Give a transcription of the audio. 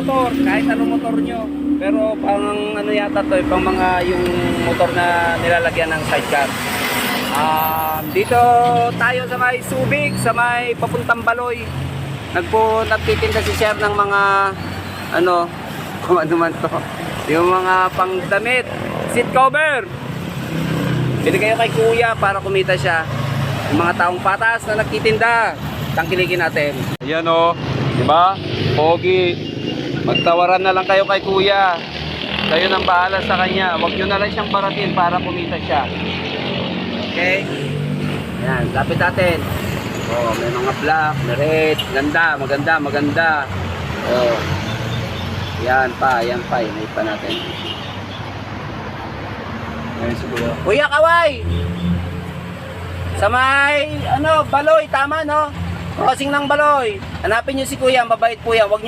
motor, kahit anong motor nyo. Pero pang ano yata to, pang mga yung motor na nilalagyan ng sidecar. Dito tayo sa may Subic, sa may papuntang Baloy. Nagtitinda si Sir ng mga ano, kung ano man to, yung mga pangdamit, seat cover. Bili kayo kay Kuya para kumita siya. Yung mga taong patas na nagtitinda, tangkilikin natin. Ayan o, di ba? Pogi. Magtawaran na lang kayo kay Kuya. Kayo nang bahala sa kanya. Huwag nyo na lang siyang baratin para kumita siya. Okay? Ayan, lapit natin. Oh, may mga black, may red. Ganda, maganda. Oh. Yan pa. Inay pa natin. Ayan si Kuya. Kuya Kaway! Sa may, Baloy, tama no? Crossing ng Baloy. Hanapin nyo si Kuya, mabait po yan. Huwag